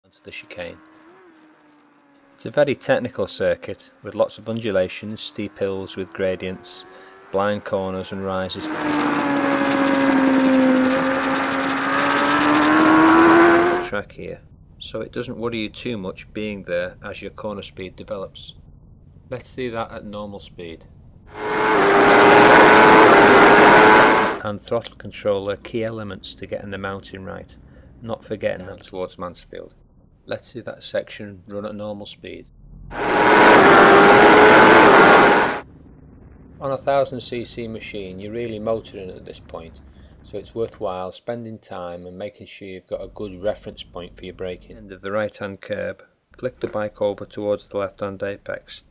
onto the chicane. It's a very technical circuit with lots of undulations, steep hills with gradients, blind corners and rises. Track here, so it doesn't worry you too much being there as your corner speed develops. Let's see that at normal speed. And throttle control are key elements to getting the mounting right, not forgetting them towards Mansfield. Let's see that section run at normal speed. On a 1000cc machine you're really motoring at this point, so it's worthwhile spending time and making sure you've got a good reference point for your braking. End of the right hand curb, flick the bike over towards the left hand apex